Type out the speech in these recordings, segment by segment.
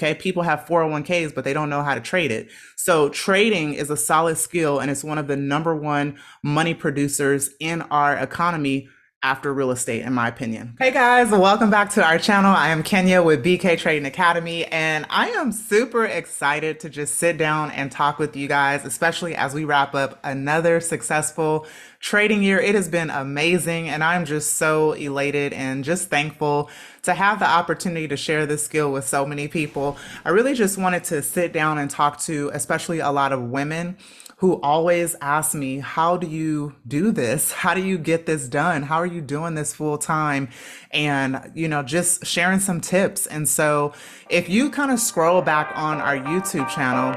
Okay, people have 401ks, but they don't know how to trade it. So trading is a solid skill, and it's one of the number one money producers in our economy after real estate, in my opinion. Hey guys, welcome back to our channel. I am Kenya with BK Trading Academy, and I am super excited to just sit down and talk with you guys, especially as we wrap up another successful trading year. It has been amazing, and I'm just so elated and just thankful to have the opportunity to share this skill with so many people. I really just wanted to sit down and talk to, especially a lot of women who always ask me, how do you do this? How do you get this done? How are you doing this full time? And, just sharing some tips. And so if you kind of scroll back on our YouTube channel,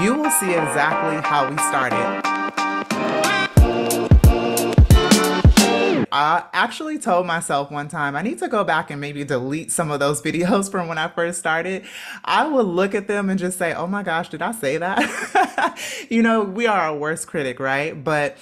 you will see exactly how we started. I actually told myself one time, I need to go back and maybe delete some of those videos from when I first started. I would look at them and just say, oh my gosh, did I say that? We are our worst critic, right? But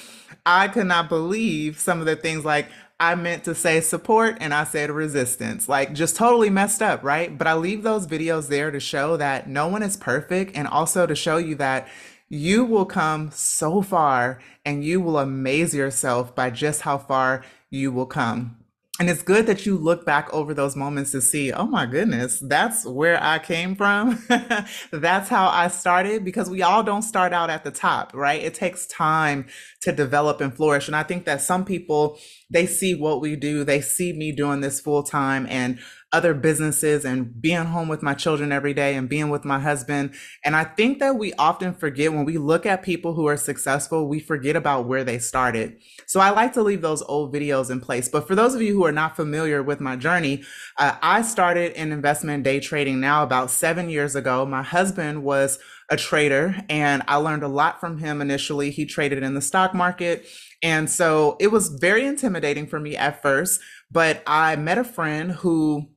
I could not believe some of the things like I meant to say support and I said resistance, like just totally messed up, right? But I leave those videos there to show that no one is perfect, and also to show you that you will come so far and you will amaze yourself by just how far you will come. And it's good that you look back over those moments to see, oh my goodness, that's where I came from. That's how I started, because we all don't start out at the top, right? It takes time to develop and flourish. And I think that some people, they see what we do, they see me doing this full time and other businesses and being home with my children every day and being with my husband. And I think that we often forget, when we look at people who are successful, we forget about where they started. So I like to leave those old videos in place. But for those of you who are not familiar with my journey, I started in investment day trading now about 7 years ago. My husband was a trader, and I learned a lot from him initially. He traded in the stock market. And so it was very intimidating for me at first, but I met a friend who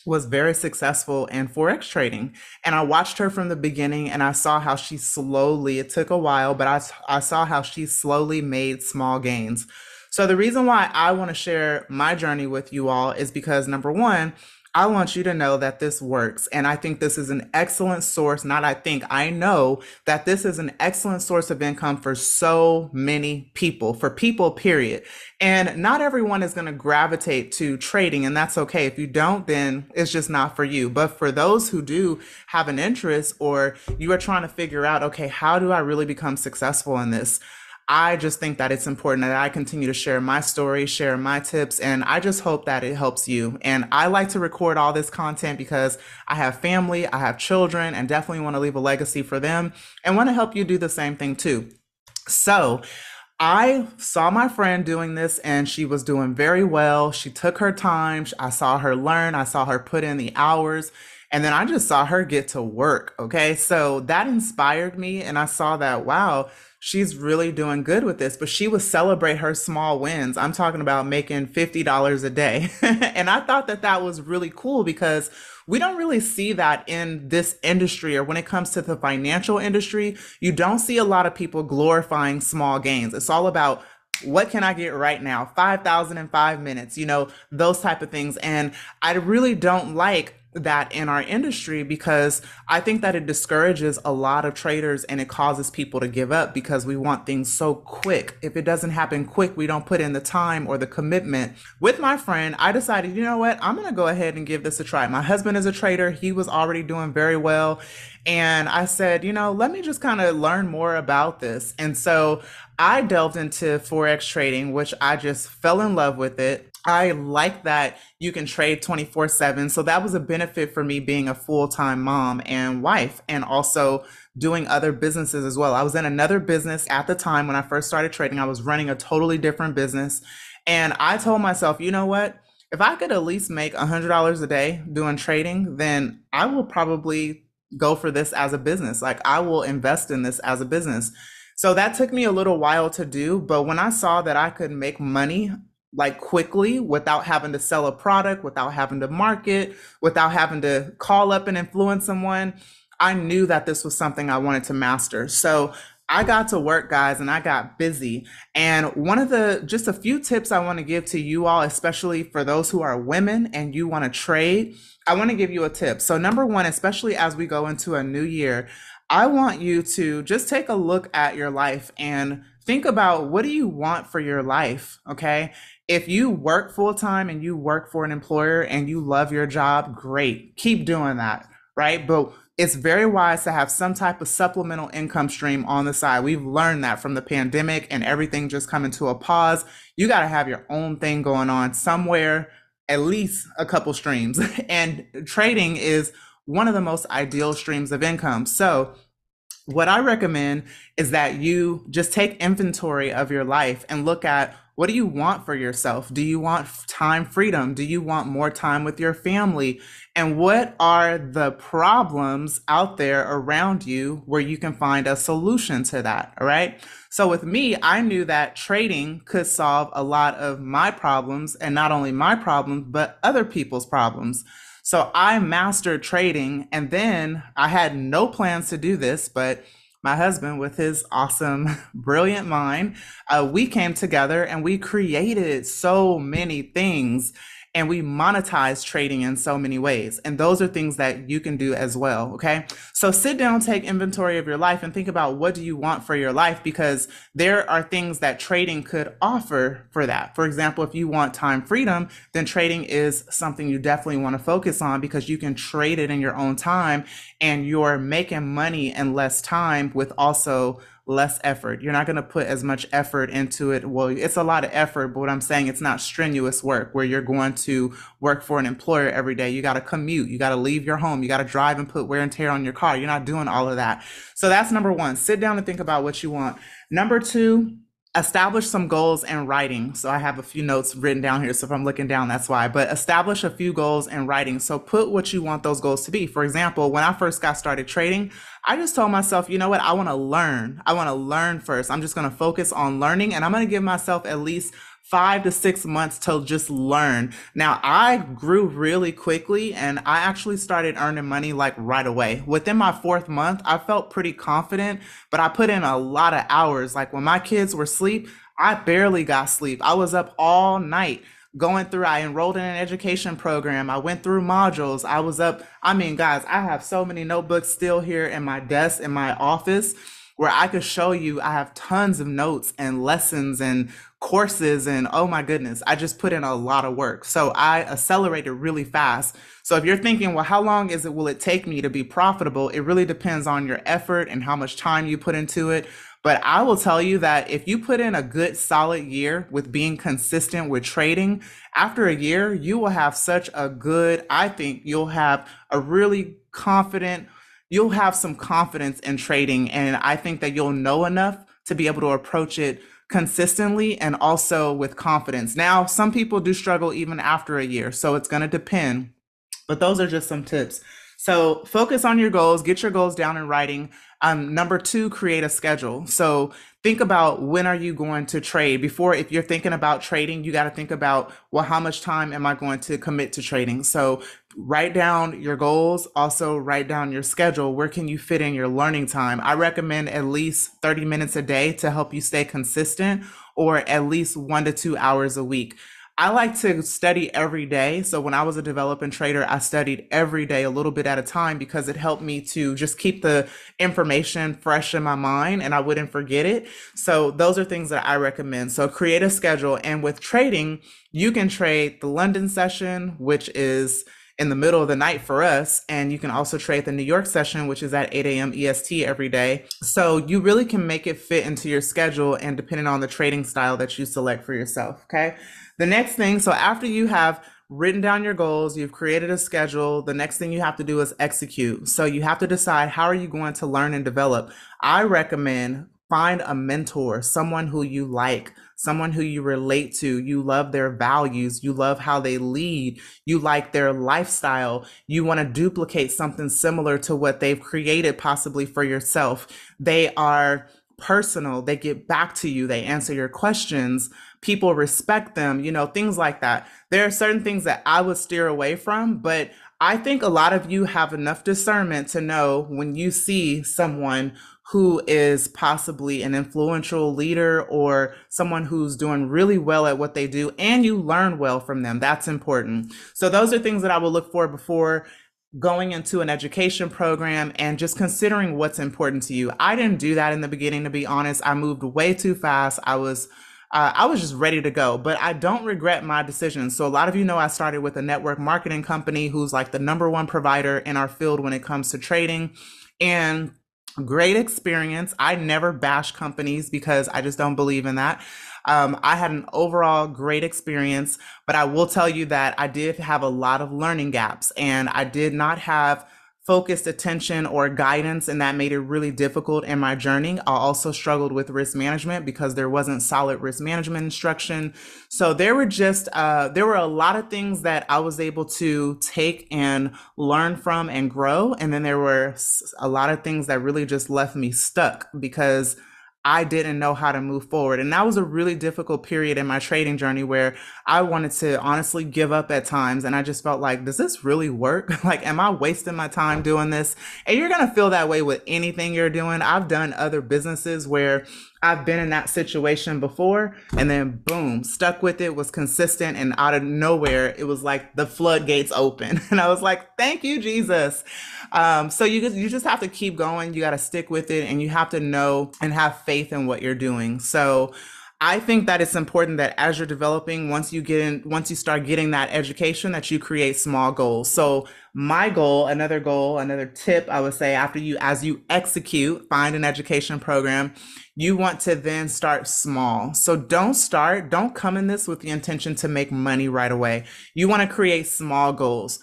was very successful in Forex trading. And I watched her from the beginning, and I saw how she slowly, it took a while, but I saw how she slowly made small gains. So the reason why I want to share my journey with you all is because, number one, I want you to know that this works. And I think this is an excellent source. I know that this is an excellent source of income for so many people, for people, period. And not everyone is going to gravitate to trading, and that's okay. If you don't, then it's just not for you. But for those who do have an interest, or you are trying to figure out, okay, how do I really become successful in this? I just think that it's important that I continue to share my story, share my tips, and I just hope that it helps you. And I like to record all this content because I have family, I have children, and definitely want to leave a legacy for them, and want to help you do the same thing too. So I saw my friend doing this, and she was doing very well. She took her time. I saw her learn. I saw her put in the hours. And then I just saw her get to work. Okay. So that inspired me. And I saw that, wow, she's really doing good with this. But she would celebrate her small wins. I'm talking about making $50 a day. And I thought that that was really cool, because we don't really see that in this industry, or when it comes to the financial industry. You don't see a lot of people glorifying small gains. It's all about, what can I get right now? 5,000 in 5 minutes, those type of things. And I really don't like that in our industry, because I think that it discourages a lot of traders, and it causes people to give up because we want things so quick. If it doesn't happen quick, we don't put in the time or the commitment. With my friend, I decided, you know what, I'm going to go ahead and give this a try. My husband is a trader. He was already doing very well. And I said, let me just kind of learn more about this. And so I delved into Forex trading, which I just fell in love with it. I like that you can trade 24/7. So that was a benefit for me, being a full-time mom and wife, and also doing other businesses as well. I was in another business at the time when I first started trading. I was running a totally different business. And I told myself, you know what? If I could at least make $100 a day doing trading, then I will probably go for this as a business. Like, I will invest in this as a business. So that took me a little while to do. But when I saw that I could make money like quickly, without having to sell a product, without having to market, without having to call up and influence someone, I knew that this was something I wanted to master. So I got to work, guys, and I got busy. And just a few tips I want to give to you all, especially for those who are women and you want to trade, I want to give you a tip. So, number one, especially as we go into a new year, I want you to just take a look at your life and think about what do you want for your life, okay? If you work full time and you work for an employer and you love your job, great. Keep doing that, right? But it's very wise to have some type of supplemental income stream on the side. We've learned that from the pandemic and everything just coming to a pause. You got to have your own thing going on somewhere, at least a couple streams. And trading is one of the most ideal streams of income. So, what I recommend is that you just take inventory of your life and look at what do you want for yourself? Do you want time freedom? Do you want more time with your family? And what are the problems out there around you where you can find a solution to that? All right. So with me, I knew that trading could solve a lot of my problems, and not only my problems, but other people's problems. So I mastered trading, and then I had no plans to do this, but my husband, with his awesome, brilliant mind, we came together and we created so many things and we monetize trading in so many ways. And those are things that you can do as well. Okay. So sit down, take inventory of your life and think about what do you want for your life, because there are things that trading could offer for that. For example, if you want time freedom, then trading is something you definitely want to focus on because you can trade it in your own time and you're making money in less time with also less effort. You're not going to put as much effort into it. Well, it's a lot of effort, but what I'm saying, it's not strenuous work where you're going to work for an employer every day. You got to commute. You got to leave your home. You got to drive and put wear and tear on your car. You're not doing all of that. So that's number one. Sit down and think about what you want. Number two, establish some goals in writing. So I have a few notes written down here. So if I'm looking down, that's why. But establish a few goals in writing. So put what you want those goals to be. For example, when I first got started trading, I just told myself, you know what? I want to learn. I want to learn first. I'm just going to focus on learning, and I'm going to give myself at least 5 to 6 months to just learn. Now, I grew really quickly and I actually started earning money like right away. Within my fourth month, I felt pretty confident, but I put in a lot of hours. Like when my kids were asleep, I barely got sleep. I was up all night going through. I enrolled in an education program. I went through modules. I was up. I mean, guys, I have so many notebooks still here in my desk in my office where I could show you. I have tons of notes and lessons and courses, and oh my goodness, I just put in a lot of work. So I accelerated really fast. So if you're thinking, well, how long will it take me to be profitable? It really depends on your effort and how much time you put into it. But I will tell you that if you put in a good solid year with being consistent with trading, after a year, you will have such a good, I think you'll have a really confident, you'll have some confidence in trading. And I think that you'll know enough to be able to approach it consistently and also with confidence. Now, some people do struggle even after a year, so it's going to depend. But those are just some tips. So focus on your goals, get your goals down in writing. Number two, create a schedule. So think about when are you going to trade. Before, if you're thinking about trading, you got to think about, well, how much time am I going to commit to trading? So write down your goals, also write down your schedule. Where can you fit in your learning time? I recommend at least 30 minutes a day to help you stay consistent, or at least 1 to 2 hours a week. I like to study every day. So when I was a developing trader, I studied every day a little bit at a time because it helped me to just keep the information fresh in my mind and I wouldn't forget it. So those are things that I recommend. So create a schedule. And with trading, you can trade the London session, which is in the middle of the night for us. And you can also trade the New York session, which is at 8 a.m. EST every day. So you really can make it fit into your schedule and depending on the trading style that you select for yourself. Okay. The next thing, so after you have written down your goals, you've created a schedule, the next thing you have to do is execute. So you have to decide, how are you going to learn and develop? I recommend find a mentor, someone who you like, someone who you relate to, you love their values, you love how they lead, you like their lifestyle, you want to duplicate something similar to what they've created possibly for yourself. They are personal, they get back to you, they answer your questions, people respect them, things like that. There are certain things that I would steer away from, but I think a lot of you have enough discernment to know when you see someone who is possibly an influential leader or someone who's doing really well at what they do and you learn well from them. That's important. So those are things that I will look for before going into an education program and just considering what's important to you. I didn't do that in the beginning, to be honest. I moved way too fast. I was just ready to go, but I don't regret my decisions. So a lot of you know I started with a network marketing company who's like the number one provider in our field when it comes to trading, and great experience. I never bash companies because I just don't believe in that. I had an overall great experience, but I will tell you that I did have a lot of learning gaps and I did not have focused attention or guidance, and that made it really difficult in my journey. I also struggled with risk management because there wasn't solid risk management instruction. So there were a lot of things that I was able to take and learn from and grow. And then there were a lot of things that really just left me stuck because I didn't know how to move forward. And that was a really difficult period in my trading journey where I wanted to honestly give up at times. And I just felt like, does this really work? Like, am I wasting my time doing this? And you're going to feel that way with anything you're doing. I've done other businesses where I've been in that situation before and then boom, stuck with it, was consistent, and out of nowhere, it was like the floodgates open. And I was like, thank you, Jesus. So you just have to keep going. You got to stick with it and you have to know and have faith in what you're doing. So I think that it's important that as you're developing, once you start getting that education, that you create small goals. So my goal, another tip I would say as you execute, find an education program, you want to then start small. So don't come in this with the intention to make money right away. You want to create small goals.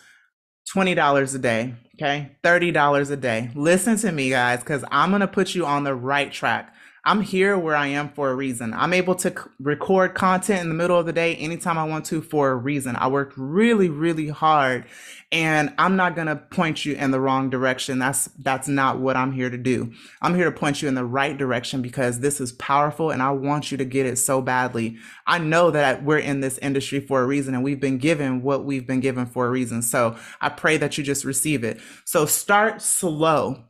$20 a day, okay? $30 a day. Listen to me, guys, because I'm going to put you on the right track. I'm here where I am for a reason. I'm able to record content in the middle of the day anytime I want to for a reason. I worked really, really hard, and I'm not going to point you in the wrong direction. That's not what I'm here to do. I'm here to point you in the right direction because this is powerful and I want you to get it so badly. I know that we're in this industry for a reason and we've been given what we've been given for a reason. So I pray that you just receive it. So start slow.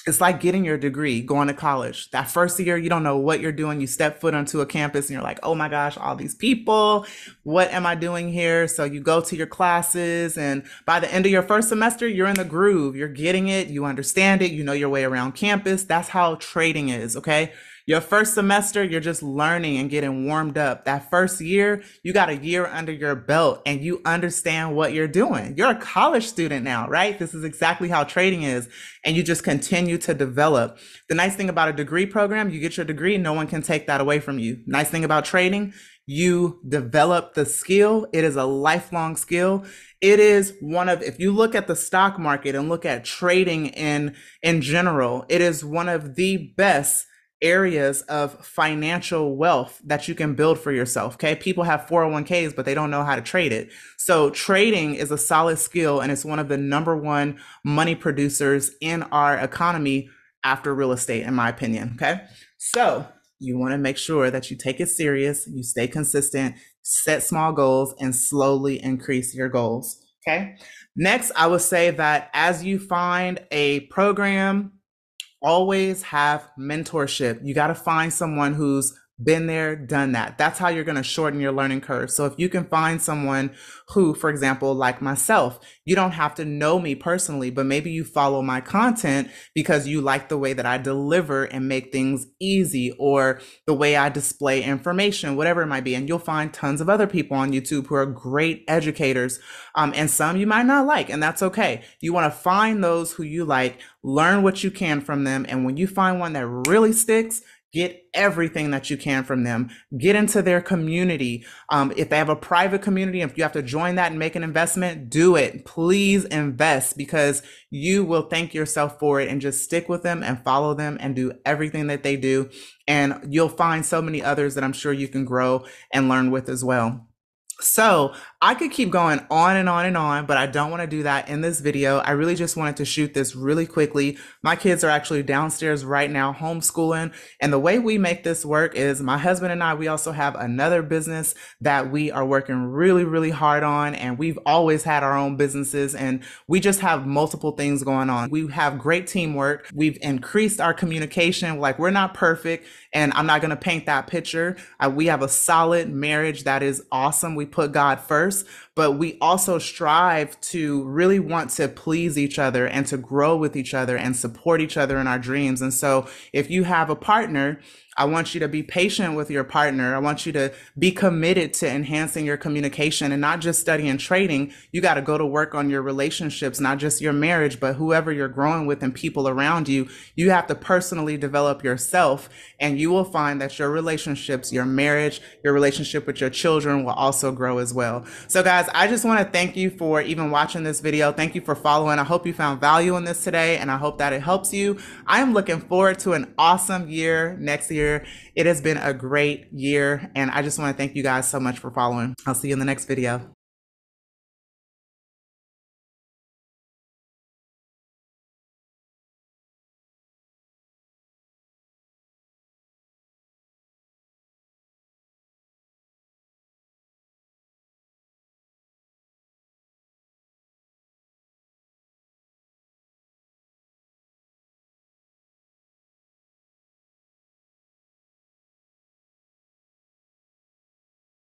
It's like getting your degree, going to college. That first year, you don't know what you're doing. You step foot onto a campus and you're like, oh my gosh, all these people, what am I doing here? So you go to your classes, and by the end of your first semester, you're in the groove. You're getting it. You understand it. You know your way around campus. That's how trading is, okay? Your first semester, you're just learning and getting warmed up. That first year, you got a year under your belt and you understand what you're doing. You're a college student now, right? This is exactly how trading is. And you just continue to develop. The nice thing about a degree program, you get your degree, no one can take that away from you. Nice thing about trading, you develop the skill. It is a lifelong skill. It is if you look at the stock market and look at trading in general, it is one of the best areas of financial wealth that you can build for yourself. Okay. People have 401ks, but they don't know how to trade it. So trading is a solid skill and it's one of the number one money producers in our economy after real estate, in my opinion. Okay. So you want to make sure that you take it serious, you stay consistent, set small goals, and slowly increase your goals. Okay. Next, I would say that as you find a program, always have mentorship. You got to find someone who's been there, done that. That's how you're going to shorten your learning curve. So if you can find someone who, for example, like myself, you don't have to know me personally, but maybe you follow my content because you like the way that I deliver and make things easy, or the way I display information, whatever it might be. And you'll find tons of other people on YouTube who are great educators. And some you might not like, and that's okay. You want to find those who you like, learn what you can from them. And when you find one that really sticks, get everything that you can from them. Get into their community. If they have a private community, if you have to join that and make an investment, do it. Please invest, because you will thank yourself for it, and just stick with them and follow them and do everything that they do. And you'll find so many others that I'm sure you can grow and learn with as well. So I could keep going on and on and on, but I don't want to do that in this video. I really just wanted to shoot this really quickly. My kids are actually downstairs right now homeschooling. And the way we make this work is my husband and I, we also have another business that we are working really, really hard on. And we've always had our own businesses and we just have multiple things going on. We have great teamwork. We've increased our communication. Like we're not perfect and I'm not going to paint that picture. We have a solid marriage that is awesome. We put God first, but we also strive to really want to please each other and to grow with each other and support each other in our dreams. And so if you have a partner, I want you to be patient with your partner. I want you to be committed to enhancing your communication and not just studying trading. You got to go to work on your relationships, not just your marriage, but whoever you're growing with and people around you. You have to personally develop yourself, and you will find that your relationships, your marriage, your relationship with your children will also grow as well. So guys, I just want to thank you for even watching this video. Thank you for following. I hope you found value in this today, and I hope that it helps you. I am looking forward to an awesome year next year. It has been a great year, and I just want to thank you guys so much for following. I'll see you in the next video.